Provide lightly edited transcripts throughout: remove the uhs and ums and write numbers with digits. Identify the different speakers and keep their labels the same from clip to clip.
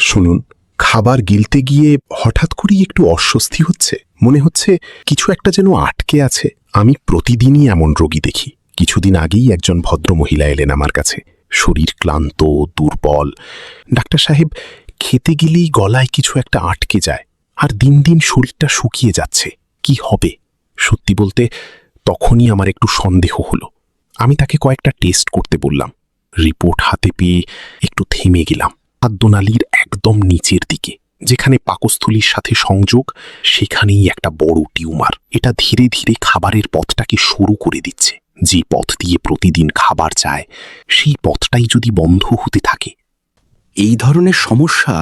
Speaker 1: শুনুন, খাবার গিলতে গিয়ে হঠাৎ করেই একটু অস্বস্তি হচ্ছে। মনে হচ্ছে কিছু একটা যেন আটকে আছে। আমি প্রতিদিনই এমন রোগী দেখি। কিছুদিন আগেই একজন ভদ্রমহিলা এলেন আমার কাছে, শরীর ক্লান্ত, দুর্বল। ডাক্তার সাহেব, খেতে গেলেই গলায় কিছু একটা আটকে যায়, আর দিন দিন শরীরটা শুকিয়ে যাচ্ছে। কি হবে? সত্যি বলতে তখনই আমার একটু সন্দেহ হলো। আমি তাকে কয়েকটা টেস্ট করতে বললাম। রিপোর্ট হাতে পেয়ে একটু থেমে গেলাম। খাদ্যনালীর একদম নিচের দিকে, যেখানে পাকস্থলীর সাথে সংযোগ, সেখানেই একটা বড় টিউমার। এটা ধীরে ধীরে খাবারের পথটাকে শুরু করে দিচ্ছে। যে পথ দিয়ে প্রতিদিন খাবার যায়, সেই পথটাই যদি বন্ধ হতে থাকে।
Speaker 2: এই ধরনের সমস্যা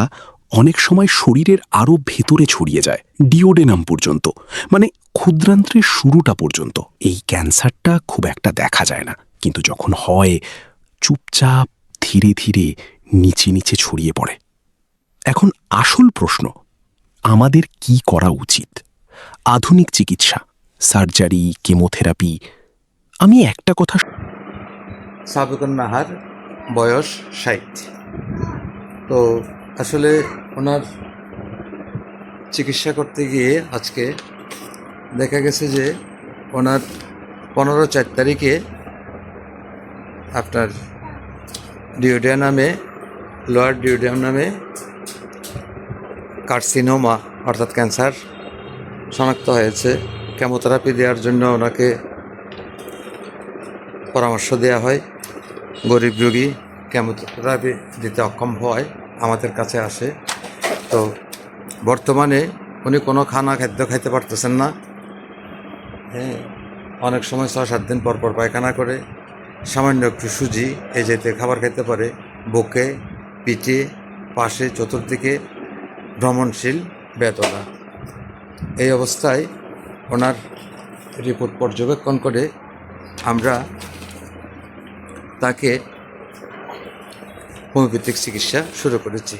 Speaker 2: অনেক সময় শরীরের আরও ভেতরে ছড়িয়ে যায়, ডিওডেনাম পর্যন্ত, মানে ক্ষুদ্রান্ত্রের শুরুটা পর্যন্ত। এই ক্যান্সারটা খুব একটা দেখা যায় না, কিন্তু যখন হয়, চুপচাপ ধীরে ধীরে নিচে নিচে ছড়িয়ে পড়ে। এখন আসল প্রশ্ন, আমাদের কি করা উচিত? আধুনিক চিকিৎসা, সার্জারি, কেমোথেরাপি? আমি একটা কথা,
Speaker 3: সাবেকুন নাহার, বয়স 60। তো আসলে ওনার চিকিৎসা করতে গিয়ে আজকে দেখা গেছে যে ওনার 15/4 তারিখে আপনার ডিওডিয়ানামে, লোয়ার ডিওডিয়ানামে কার্সিনোমা অর্থাৎ ক্যান্সার শনাক্ত হয়েছে। কেমোথেরাপি দেওয়ার জন্য ওনাকে পরামর্শ দেওয়া হয়। গরিব রোগী কেমোথেরাপি দিতে অক্ষম হওয়ায় আমাদের কাছে আসে। তো বর্তমানে উনি কোনো খাদ্য খাইতে পারতেছেন না। হ্যাঁ, অনেক সময় 6-7 দিন পর পর পায়খানা করে। সামান্য একটু সুজি এই যেতে খাবার খেতে পারে। বুকে, পিঠে, পাশে, চতুর্দিকে ভ্রমণশীল বেদনা। এই অবস্থায় ওনার রিপোর্ট পর্যবেক্ষণ করে আমরা তাকে হোমিওপ্যাথিক চিকিৎসা শুরু করেছি।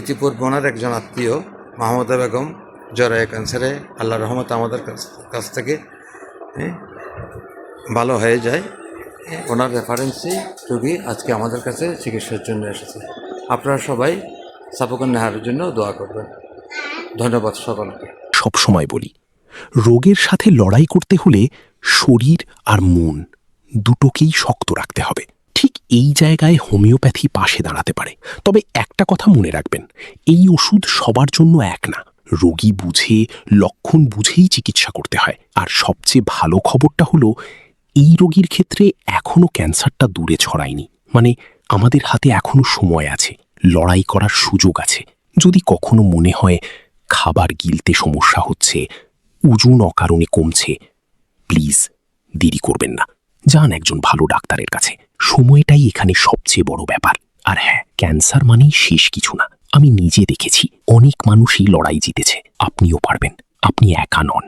Speaker 3: ইতিপূর্বে ওনার একজন আত্মীয় মাহমুদা বেগম জরায়ু ক্যান্সারে আল্লাহর রহমতে আমাদের কাছ থেকে ভালো হয়ে যায়। ওনার রেফারেন্সে রোগী আজকে আমাদের কাছে চিকিৎসার জন্য এসেছে। আপনারা সবাই সাবেকুন নাহারের জন্য দোয়া করবেন। ধন্যবাদ সকলকে।
Speaker 2: সব সময় বলি, রোগের সাথে লড়াই করতে হলে শরীর আর মন দুটোকেই শক্ত রাখতে হবে। ঠিক এই জায়গায় হোমিওপ্যাথি পাশে দাঁড়াতে পারে। তবে একটা কথা মনে রাখবেন, এই ওষুধ সবার জন্য এক না। রোগী বুঝে, লক্ষণ বুঝেই চিকিৎসা করতে হয়। আর সবচেয়ে ভালো খবরটা হলো, এই রোগীর ক্ষেত্রে এখনো ক্যান্সারটা দূরে ছড়ায়নি। মানে আমাদের হাতে এখনো সময় আছে, লড়াই করার সুযোগ আছে। যদি কখনো মনে হয় খাবার গিলতে সমস্যা হচ্ছে, ওজন অকারণে কমছে, প্লিজ দেরি করবেন না, যান একজন ভালো ডাক্তারের কাছে। সময়টাই এখানে সবচেয়ে বড় ব্যাপার। আর হ্যাঁ, ক্যান্সার মানেই শেষ কিছু না। আমি নিজে দেখেছি অনেক মানুষই লড়াই জিতেছে। আপনিও পারবেন, আপনি একা নন।